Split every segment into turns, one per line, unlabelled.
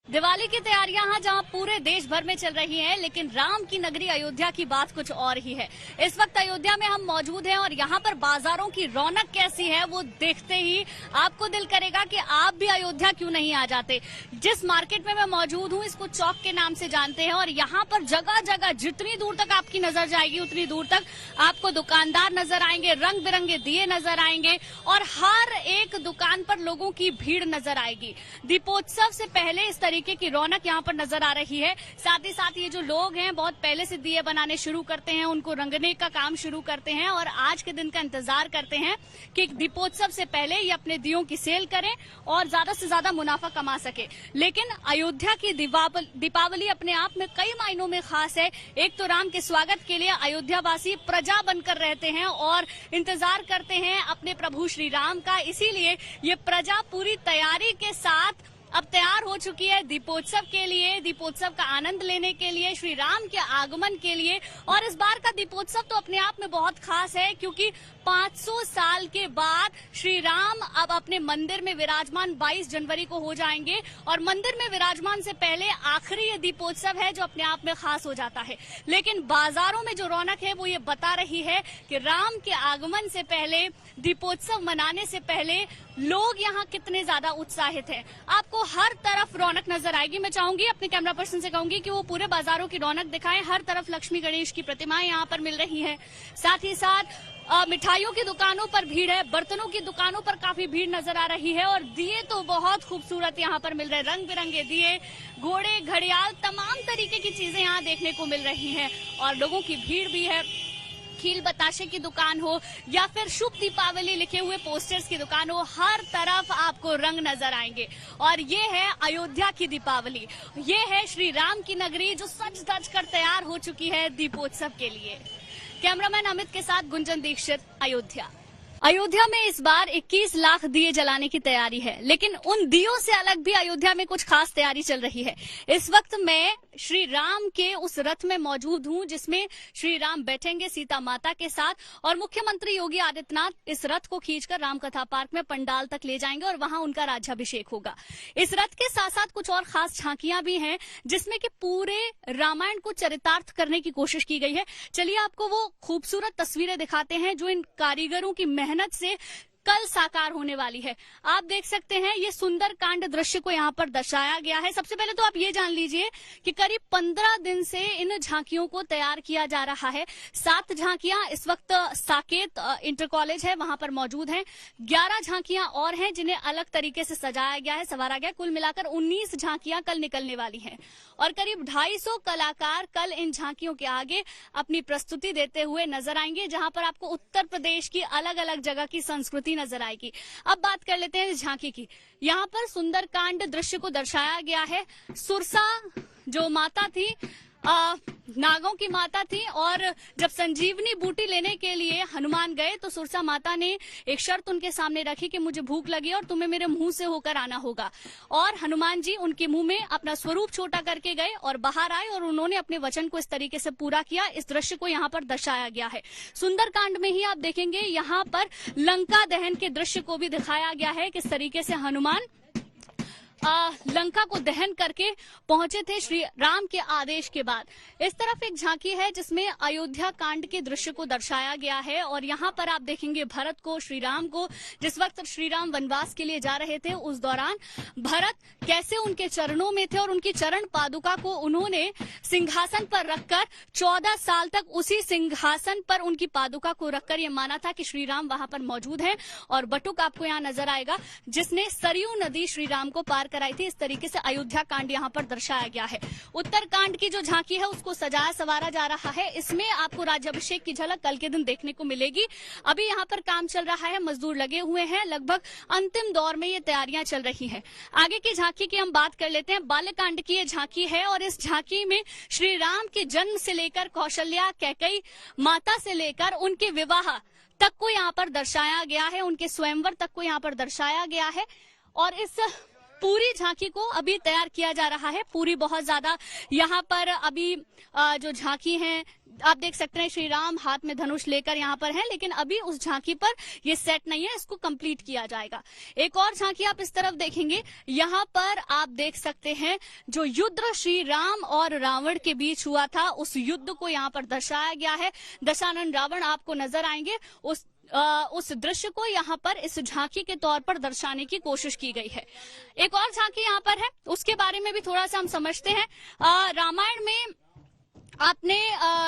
दिवाली की तैयारियां जहां पूरे देश भर में चल रही हैं, लेकिन राम की नगरी अयोध्या की बात कुछ और ही है। इस वक्त अयोध्या में हम मौजूद हैं और यहाँ पर बाजारों की रौनक कैसी है वो देखते ही आपको दिल करेगा कि आप भी अयोध्या क्यों नहीं आ जाते। जिस मार्केट में मैं मौजूद हूँ इसको चौक के नाम से जानते हैं और यहाँ पर जगह जगह जितनी दूर तक आपकी नजर जाएगी उतनी दूर तक आपको दुकानदार नजर आएंगे, रंग बिरंगे दिए नजर आएंगे और हर एक दुकान पर लोगों की भीड़ नजर आएगी। दीपोत्सव से पहले इस तरीके की रौनक यहाँ पर नजर आ रही है। साथ ही साथ ये जो लोग हैं बहुत पहले से दिए बनाने शुरू करते हैं, उनको रंगने का काम शुरू करते हैं और आज के दिन का इंतजार करते हैं कि दीपोत्सव से पहले ये अपने दियों की सेल करें और ज्यादा से ज्यादा मुनाफा कमा सके। लेकिन अयोध्या की दीपावली अपने आप में कई मायनों में खास है। एक तो राम के स्वागत के लिए अयोध्यावासी प्रजा बनकर रहते हैं और इंतजार करते हैं अपने प्रभु श्री राम का, इसीलिए ये प्रजा पूरी तैयारी के साथ अब तैयार हो चुकी है दीपोत्सव के लिए, दीपोत्सव का आनंद लेने के लिए, श्री राम के आगमन के लिए। और इस बार का दीपोत्सव तो अपने आप में बहुत खास है क्योंकि 500 साल के बाद श्री राम अब अपने मंदिर में विराजमान 22 जनवरी को हो जाएंगे और मंदिर में विराजमान से पहले आखिरी ये दीपोत्सव है जो अपने आप में खास हो जाता है। लेकिन बाजारों में जो रौनक है वो ये बता रही है कि राम के आगमन से पहले, दीपोत्सव मनाने से पहले लोग यहाँ कितने ज्यादा उत्साहित हैं। आपको हर तरफ रौनक नजर आएगी। मैं चाहूंगी अपने कैमरा पर्सन से कहूंगी कि वो पूरे बाजारों की रौनक दिखाएं। हर तरफ लक्ष्मी गणेश की प्रतिमाएं यहाँ पर मिल रही हैं। साथ ही साथ मिठाइयों की दुकानों पर भीड़ है, बर्तनों की दुकानों पर काफी भीड़ नजर आ रही है और दिए तो बहुत खूबसूरत यहाँ पर मिल रहे हैं। रंग बिरंगे दिए, घोड़े, घड़ियाल, तमाम तरीके की चीजें यहाँ देखने को मिल रही हैं और लोगों की भीड़ भी है। खील बताशे की दुकान हो या फिर शुभ दीपावली लिखे हुए पोस्टर्स की दुकान हो, हर तरफ आपको रंग नजर आएंगे। और ये है अयोध्या की दीपावली, ये है श्री राम की नगरी जो सज धज कर तैयार हो चुकी है दीपोत्सव के लिए। कैमरामैन अमित के साथ गुंजन दीक्षित, अयोध्या। अयोध्या में इस बार 21 लाख दिए जलाने की तैयारी है, लेकिन उन दियों से अलग भी अयोध्या में कुछ खास तैयारी चल रही है। इस वक्त मैं श्री राम के उस रथ में मौजूद हूं जिसमें श्री राम बैठेंगे सीता माता के साथ और मुख्यमंत्री योगी आदित्यनाथ इस रथ को खींचकर रामकथा पार्क में पंडाल तक ले जाएंगे और वहां उनका राज्याभिषेक होगा। इस रथ के साथ साथ कुछ और खास झांकियां भी हैं जिसमें कि पूरे रामायण को चरितार्थ करने की कोशिश की गई है। चलिए आपको वो खूबसूरत तस्वीरें दिखाते हैं जो इन कारीगरों की मेहनत से कल साकार होने वाली है। आप देख सकते हैं ये सुंदर कांड दृश्य को यहाँ पर दर्शाया गया है। सबसे पहले तो आप ये जान लीजिए कि करीब 15 दिन से इन झांकियों को तैयार किया जा रहा है। 7 झांकियां इस वक्त साकेत इंटर कॉलेज है वहां पर मौजूद हैं। 11 झांकियां और हैं जिन्हें अलग तरीके से सजाया गया है, संवारा गया। कुल मिलाकर 19 झांकियां कल निकलने वाली हैं और करीब 250 कलाकार कल इन झांकियों के आगे अपनी प्रस्तुति देते हुए नजर आएंगे, जहां पर आपको उत्तर प्रदेश की अलग अलग जगह की संस्कृति नजर आएगी। अब बात कर लेते हैं इस झांकी की। यहाँ पर सुंदरकांड दृश्य को दर्शाया गया है। सुरसा जो माता थी, नागों की माता थी और जब संजीवनी बूटी लेने के लिए हनुमान गए तो सुरसा माता ने एक शर्त उनके सामने रखी कि मुझे भूख लगी और तुम्हें मेरे मुंह से होकर आना होगा। और हनुमान जी उनके मुंह में अपना स्वरूप छोटा करके गए और बाहर आए और उन्होंने अपने वचन को इस तरीके से पूरा किया। इस दृश्य को यहाँ पर दर्शाया गया है। सुंदरकांड में ही आप देखेंगे यहाँ पर लंका दहन के दृश्य को भी दिखाया गया है, किस तरीके से हनुमान लंका को दहन करके पहुंचे थे श्री राम के आदेश के बाद। इस तरफ एक झांकी है जिसमें अयोध्या कांड के दृश्य को दर्शाया गया है और यहाँ पर आप देखेंगे भरत को, श्री राम को। जिस वक्त श्री राम वनवास के लिए जा रहे थे उस दौरान भरत कैसे उनके चरणों में थे और उनकी चरण पादुका को उन्होंने सिंहासन पर रखकर 14 साल तक उसी सिंहासन पर उनकी पादुका को रखकर ये माना था कि श्री राम वहां पर मौजूद है। और बटुक आपको यहाँ नजर आएगा जिसने सरयू नदी श्री राम को पार कराई थी। इस तरीके से अयोध्या कांड यहाँ पर दर्शाया गया है। उत्तरकांड की जो झांकी है उसको सजाया संवारा जा रहा है। इसमें आपको राज्याभिषेक की झलक कल के दिन देखने को मिलेगी। अभी यहाँ पर काम चल रहा है, मजदूर लगे हुए हैं, लगभग अंतिम दौर में ये तैयारियां चल रही हैं। आगे की झांकी की हम बात कर लेते हैं। बालकांड की ये झांकी है और इस झांकी में श्री राम के जन्म से लेकर कौशल्या, कैकेयी माता से लेकर उनके विवाह तक को यहाँ पर दर्शाया गया है, उनके स्वयंवर तक को यहाँ पर दर्शाया गया है। और इस पूरी झांकी को अभी तैयार किया जा रहा है। पूरी बहुत ज्यादा यहाँ पर अभी जो झांकी है आप देख सकते हैं, श्री राम हाथ में धनुष लेकर यहाँ पर हैं, लेकिन अभी उस झांकी पर ये सेट नहीं है, इसको कंप्लीट किया जाएगा। एक और झांकी आप इस तरफ देखेंगे, यहाँ पर आप देख सकते हैं जो युद्ध श्री राम और रावण के बीच हुआ था, उस युद्ध को यहाँ पर दर्शाया गया है। दशानन रावण आपको नजर आएंगे, उस दृश्य को यहाँ पर इस झांकी के तौर पर दर्शाने की कोशिश की गई है। एक और झांकी यहाँ पर है, उसके बारे में भी थोड़ा सा हम समझते हैं। रामायण में आपने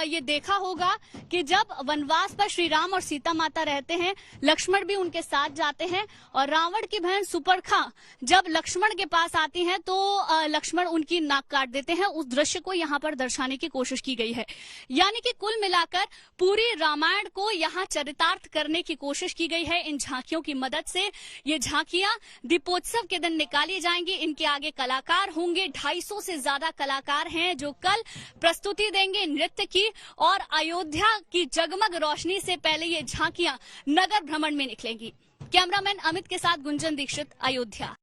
ये देखा होगा कि जब वनवास पर श्री राम और सीता माता रहते हैं, लक्ष्मण भी उनके साथ जाते हैं, और रावण की बहन सुपर्णखा जब लक्ष्मण के पास आती हैं तो लक्ष्मण उनकी नाक काट देते हैं। उस दृश्य को यहाँ पर दर्शाने की कोशिश की गई है। यानी कि कुल मिलाकर पूरी रामायण को यहाँ चरितार्थ करने की कोशिश की गई है इन झांकियों की मदद से। ये झांकियां दीपोत्सव के दिन निकाली जाएंगी। इनके आगे कलाकार होंगे, 250 से ज्यादा कलाकार हैं जो कल प्रस्तुति देंगे नृत्य की, और अयोध्या की जगमग रोशनी से पहले ये झांकियां नगर भ्रमण में निकलेंगी। कैमरामैन अमित के साथ गुंजन दीक्षित, अयोध्या।